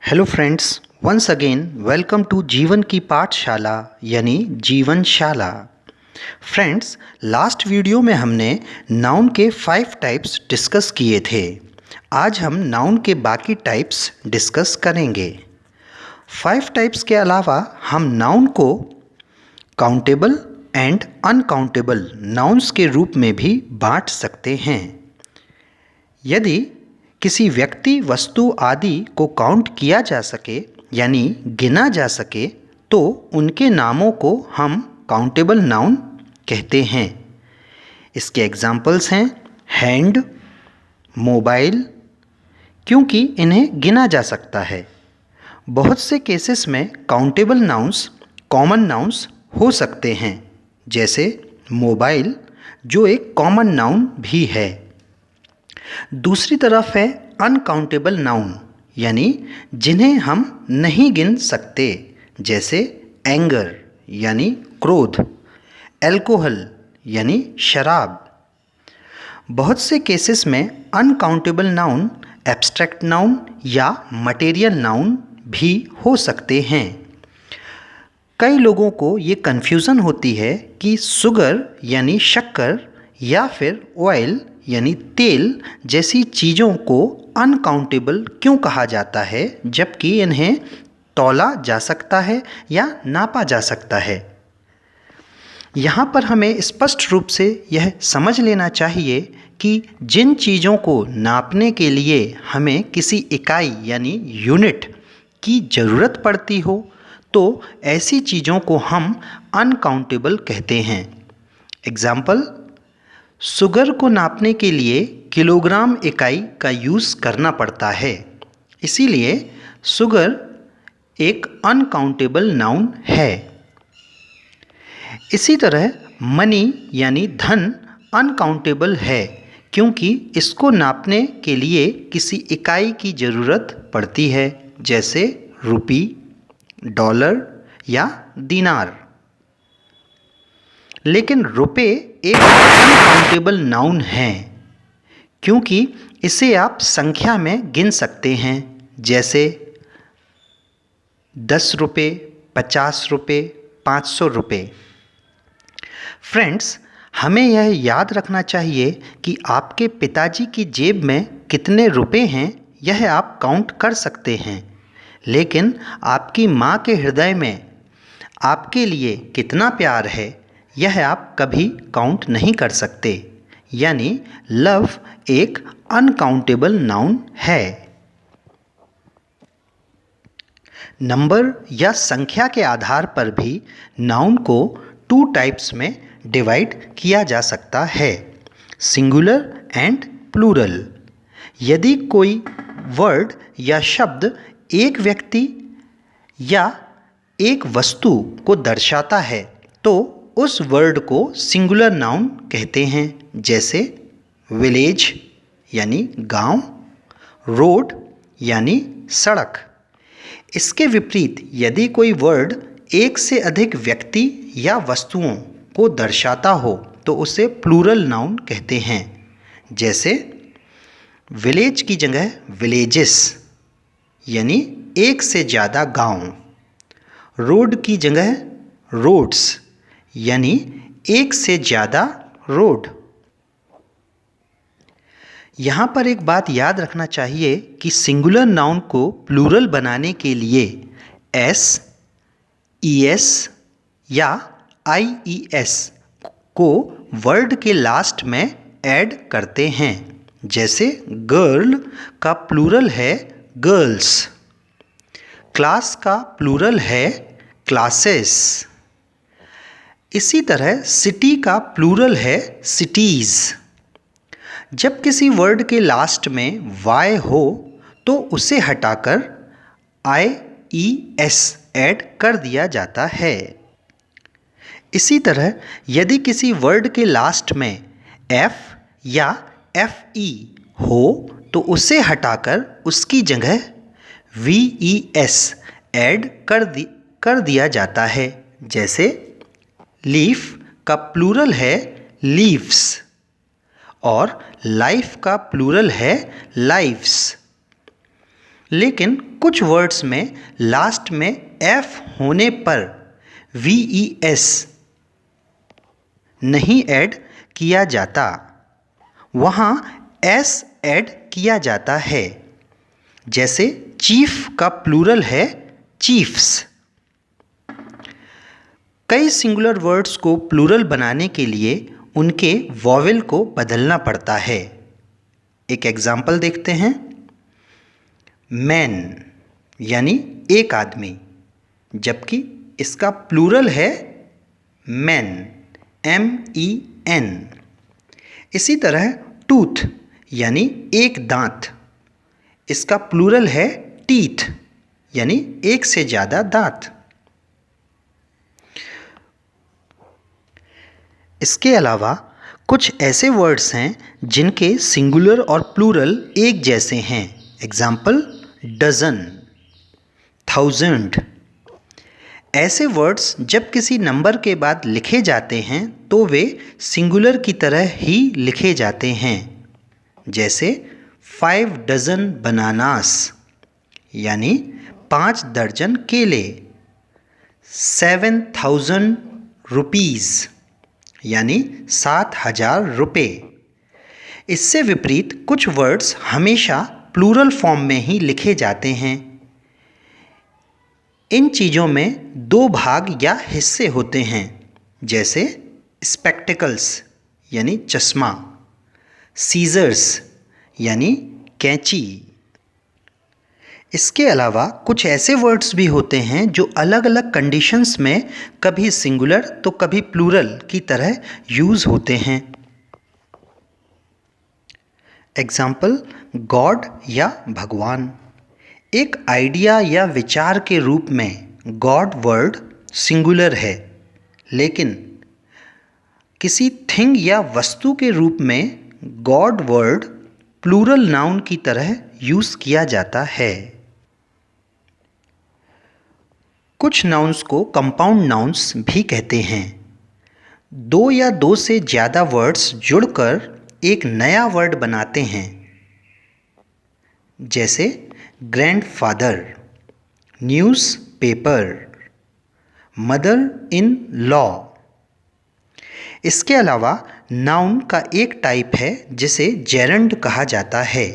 Hello friends, once again welcome to जीवन की पाठशाला यानी जीवनशाला। फ्रेंड्स, लास्ट वीडियो में हमने नाउन के 5 टाइप्स डिस्कस किए थे। आज हम नाउन के बाकी टाइप्स डिस्कस करेंगे। 5 टाइप्स के अलावा हम नाउन को काउंटेबल एंड अनकाउंटेबल नाउन्स के रूप में भी बांट सकते हैं। यदि किसी व्यक्ति, वस्तु आदि को काउंट किया जा सके यानी गिना जा सके तो उनके नामों को हम काउंटेबल नाउन कहते हैं। इसके एग्जाम्पल्स हैं हैंड, मोबाइल, क्योंकि इन्हें गिना जा सकता है। बहुत से केसेस में काउंटेबल नाउन्स कॉमन नाउन्स हो सकते हैं, जैसे मोबाइल जो एक कॉमन नाउन भी है। दूसरी तरफ है अनकाउंटेबल नाउन यानी जिन्हें हम नहीं गिन सकते, जैसे एंगर यानी क्रोध, अल्कोहल यानी शराब। बहुत से केसेस में अनकाउंटेबल नाउन एब्स्ट्रैक्ट नाउन या मटेरियल नाउन भी हो सकते हैं। कई लोगों को ये कन्फ्यूज़न होती है कि शुगर यानी शक्कर या फिर ऑयल यानी तेल जैसी चीज़ों को अनकाउंटेबल क्यों कहा जाता है, जबकि इन्हें तौला जा सकता है या नापा जा सकता है। यहाँ पर हमें स्पष्ट रूप से यह समझ लेना चाहिए कि जिन चीज़ों को नापने के लिए हमें किसी इकाई यानी यूनिट की ज़रूरत पड़ती हो तो ऐसी चीज़ों को हम अनकाउंटेबल कहते हैं। एग्ज़ाम्पल, शुगर को नापने के लिए किलोग्राम इकाई का यूज़ करना पड़ता है, इसीलिए शुगर एक अनकाउंटेबल नाउन है। इसी तरह मनी यानी धन अनकाउंटेबल है, क्योंकि इसको नापने के लिए किसी इकाई की ज़रूरत पड़ती है, जैसे रुपी, डॉलर या दिनार। लेकिन रुपए एक अनकाउंटेबल नाउन है, क्योंकि इसे आप संख्या में गिन सकते हैं, जैसे 10 रुपये, 50 रुपये, 500 रुपये। फ्रेंड्स, हमें यह याद रखना चाहिए कि आपके पिताजी की जेब में कितने रुपए हैं यह आप काउंट कर सकते हैं, लेकिन आपकी माँ के हृदय में आपके लिए कितना प्यार है यह आप कभी काउंट नहीं कर सकते। यानी लव एक अनकाउंटेबल नाउन है। नंबर या संख्या के आधार पर भी नाउन को 2 टाइप्स में डिवाइड किया जा सकता है, सिंगुलर एंड प्लूरल। यदि कोई वर्ड या शब्द एक व्यक्ति या एक वस्तु को दर्शाता है तो उस वर्ड को सिंगुलर नाउन कहते हैं, जैसे विलेज यानी गांव, रोड यानी सड़क। इसके विपरीत यदि कोई वर्ड एक से अधिक व्यक्ति या वस्तुओं को दर्शाता हो तो उसे प्लूरल नाउन कहते हैं, जैसे विलेज की जगह विलेजेस यानी एक से ज़्यादा गांव, रोड की जगह रोड्स यानी एक से ज़्यादा रोड। यहाँ पर एक बात याद रखना चाहिए कि सिंगुलर नाउन को प्लूरल बनाने के लिए एस, ईएस या आईईएस को वर्ड के लास्ट में ऐड करते हैं, जैसे गर्ल का प्लूरल है गर्ल्स, क्लास का प्लूरल है क्लासेस। इसी तरह सिटी का प्लूरल है सिटीज़। जब किसी वर्ड के लास्ट में वाई हो तो उसे हटाकर IES ऐड कर दिया जाता है। इसी तरह यदि किसी वर्ड के लास्ट में F या FE हो तो उसे हटाकर उसकी जगह VES ऐड कर दिया जाता है, जैसे लीफ का प्लूरल है लीव्स और लाइफ का प्लूरल है लाइव्स। लेकिन कुछ वर्ड्स में लास्ट में एफ होने पर VES नहीं ऐड किया जाता, वहाँ S ऐड किया जाता है। जैसे चीफ का प्लूरल है चीफ्स। कई सिंगुलर वर्ड्स को प्लूरल बनाने के लिए उनके वॉवेल को बदलना पड़ता है। एक एग्जाम्पल देखते हैं। मैन यानी एक आदमी, जबकि इसका प्लूरल है मैन, MEN। इसी तरह टूथ यानी एक दांत, इसका प्लूरल है टीथ यानी एक से ज़्यादा दांत। इसके अलावा कुछ ऐसे वर्ड्स हैं जिनके सिंगुलर और प्लूरल एक जैसे हैं। Example dozen, thousand. ऐसे वर्ड्स जब किसी नंबर के बाद लिखे जाते हैं तो वे सिंगुलर की तरह ही लिखे जाते हैं। जैसे 5 डजन बनानास यानी 5 दर्जन केले, 7,000 रुपीज़ यानी 7,000 रुपये। इससे विपरीत कुछ वर्ड्स हमेशा प्लूरल फॉर्म में ही लिखे जाते हैं। इन चीज़ों में 2 भाग या हिस्से होते हैं, जैसे स्पेक्टिकल्स यानी चश्मा, सीजर्स यानी कैंची। इसके अलावा कुछ ऐसे वर्ड्स भी होते हैं जो अलग अलग कंडीशंस में कभी सिंगुलर तो कभी प्लूरल की तरह यूज़ होते हैं। एग्जाम्पल गॉड या भगवान। एक आइडिया या विचार के रूप में गॉड वर्ड सिंगुलर है, लेकिन किसी थिंग या वस्तु के रूप में गॉड वर्ड प्लूरल नाउन की तरह यूज़ किया जाता है। कुछ नाउन्स को कंपाउंड नाउन्स भी कहते हैं। 2 या 2 से ज़्यादा वर्ड्स जुड़कर एक नया वर्ड बनाते हैं। जैसे grandfather, newspaper, mother in law. इसके अलावा नाउन का एक टाइप है जिसे जेरंड कहा जाता है।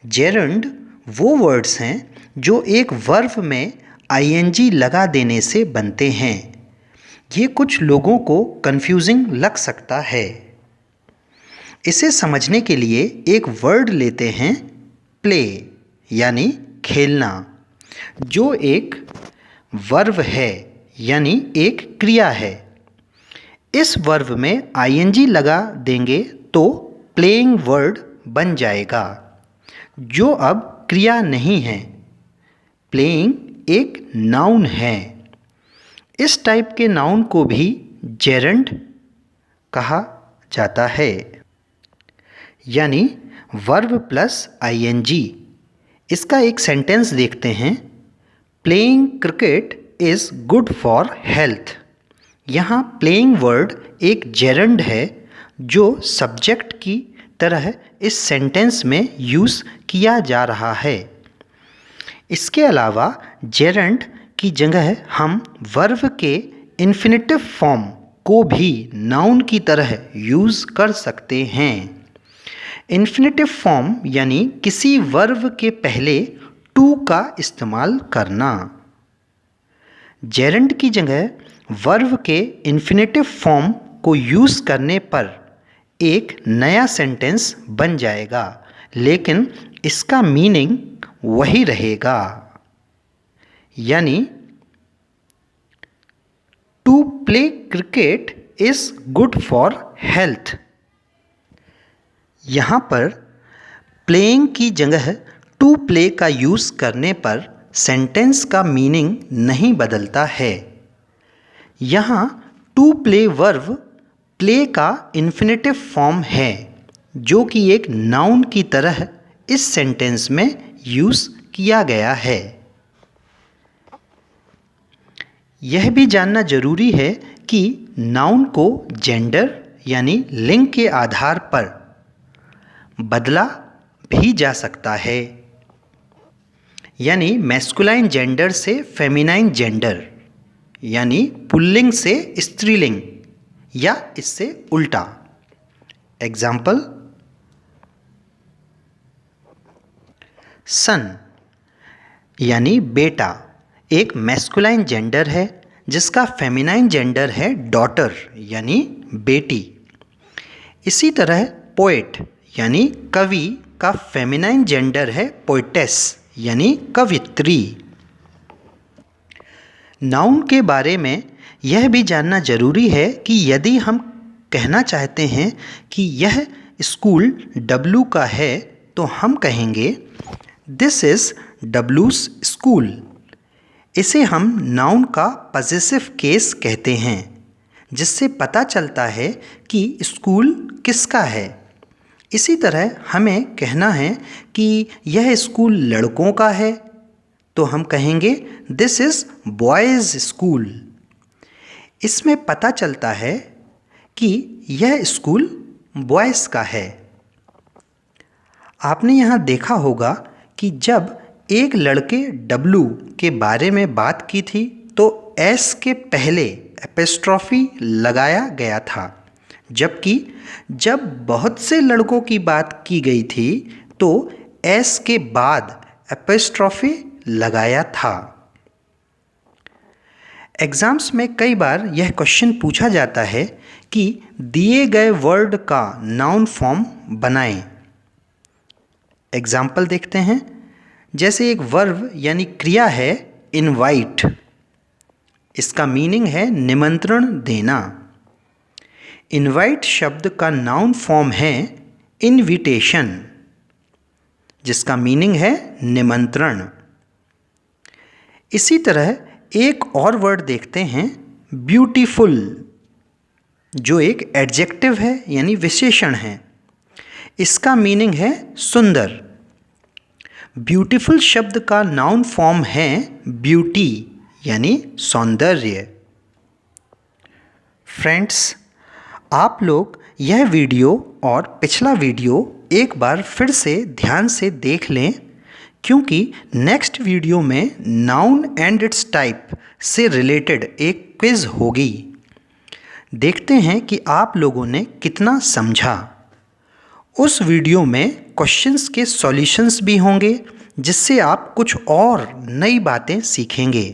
जेरंड वो वर्ड्स हैं जो एक वर्ब में ING लगा देने से बनते हैं। ये कुछ लोगों को कंफ्यूजिंग लग सकता है। इसे समझने के लिए एक वर्ड लेते हैं, प्ले यानी खेलना, जो एक वर्ब है यानी एक क्रिया है। इस वर्ब में ING लगा देंगे तो प्लेइंग वर्ड बन जाएगा, जो अब क्रिया नहीं है। प्लेइंग एक नाउन है। इस टाइप के नाउन को भी जेरंड कहा जाता है, यानी वर्ब प्लस ING। इसका एक सेंटेंस देखते हैं। Playing cricket is good for health. यहाँ प्लेइंग वर्ड एक जेरंड है जो सब्जेक्ट की तरह इस सेंटेंस में यूज़ किया जा रहा है। इसके अलावा जेरंड की जगह हम वर्ब के इन्फिनेटिव फॉर्म को भी नाउन की तरह यूज़ कर सकते हैं। इन्फिनेटिव फॉर्म यानी किसी वर्ब के पहले टू का इस्तेमाल करना। जेरंड की जगह वर्ब के इन्फिनेटिव फॉर्म को यूज़ करने पर एक नया सेंटेंस बन जाएगा, लेकिन इसका मीनिंग वही रहेगा, यानी to play cricket is good for health. यहाँ पर प्लेइंग की जगह टू प्ले का यूज़ करने पर सेंटेंस का मीनिंग नहीं बदलता है। यहाँ टू प्ले वर्ब प्ले का इन्फिनेटिव फॉर्म है, जो कि एक नाउन की तरह इस सेंटेंस में यूज़ किया गया है। यह भी जानना जरूरी है कि नाउन को जेंडर यानी लिंग के आधार पर बदला भी जा सकता है। यानी मैस्कुलाइन जेंडर से फेमिनाइन जेंडर, यानी पुल्लिंग से स्त्रीलिंग या इससे उल्टा। एग्जाम्पल, सन यानी बेटा एक मैस्कुलाइन जेंडर है जिसका फेमिनाइन जेंडर है डॉटर यानी बेटी। इसी तरह पोएट यानी कवि का फेमिनाइन जेंडर है पोएटेस यानी कवित्री। नाउन के बारे में यह भी जानना जरूरी है कि यदि हम कहना चाहते हैं कि यह स्कूल डब्लू का है तो हम कहेंगे दिस इज़ डब्लूज स्कूल। इसे हम नाउन का पॉसेसिव केस कहते हैं, जिससे पता चलता है कि स्कूल किसका है। इसी तरह हमें कहना है कि यह स्कूल लड़कों का है तो हम कहेंगे दिस इज़ बॉयज़ स्कूल। इसमें पता चलता है कि यह स्कूल बॉयज़ का है। आपने यहाँ देखा होगा कि जब एक लड़के डब्लू के बारे में बात की थी तो एस के पहले एपिस्ट्रॉफी लगाया गया था, जबकि जब बहुत से लड़कों की बात की गई थी तो एस के बाद एपिस्ट्रॉफी लगाया था। एग्ज़ाम्स में कई बार यह क्वेश्चन पूछा जाता है कि दिए गए वर्ड का नाउन फॉर्म बनाएं। एग्जाम्पल देखते हैं। जैसे एक वर्ब यानी क्रिया है इनवाइट, इसका मीनिंग है निमंत्रण देना। इनवाइट शब्द का नाउन फॉर्म है इनविटेशन, जिसका मीनिंग है निमंत्रण। इसी तरह एक और वर्ड देखते हैं ब्यूटीफुल, जो एक एडजेक्टिव है यानी विशेषण है। इसका मीनिंग है सुंदर। ब्यूटीफुल शब्द का नाउन फॉर्म है ब्यूटी यानी सौंदर्य। फ्रेंड्स, आप लोग यह वीडियो और पिछला वीडियो एक बार फिर से ध्यान से देख लें, क्योंकि नेक्स्ट वीडियो में नाउन एंड इट्स टाइप से रिलेटेड एक क्विज़ होगी। देखते हैं कि आप लोगों ने कितना समझा। उस वीडियो में क्वेश्चंस के सॉल्यूशंस भी होंगे, जिससे आप कुछ और नई बातें सीखेंगे।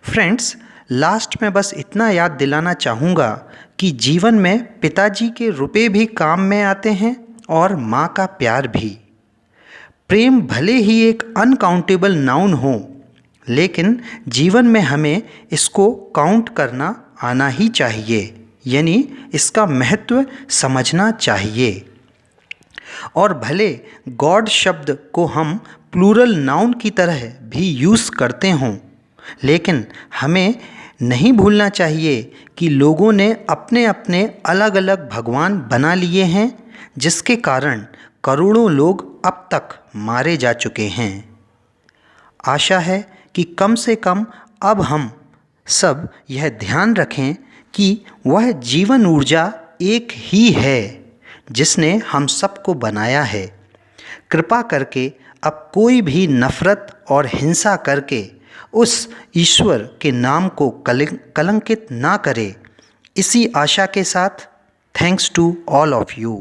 फ्रेंड्स, लास्ट में बस इतना याद दिलाना चाहूँगा कि जीवन में पिताजी के रुपए भी काम में आते हैं और माँ का प्यार भी। प्रेम भले ही एक अनकाउंटेबल नाउन हो, लेकिन जीवन में हमें इसको काउंट करना आना ही चाहिए, यानी इसका महत्व समझना चाहिए। और भले गॉड शब्द को हम प्लूरल नाउन की तरह भी यूज़ करते हों, लेकिन हमें नहीं भूलना चाहिए कि लोगों ने अपने अपने अलग अलग भगवान बना लिए हैं, जिसके कारण करोड़ों लोग अब तक मारे जा चुके हैं। आशा है कि कम से कम अब हम सब यह ध्यान रखें कि वह जीवन ऊर्जा एक ही है जिसने हम सबको बनाया है। कृपा करके अब कोई भी नफ़रत और हिंसा करके उस ईश्वर के नाम को कलंकित ना करे। इसी आशा के साथ thanks to all of you.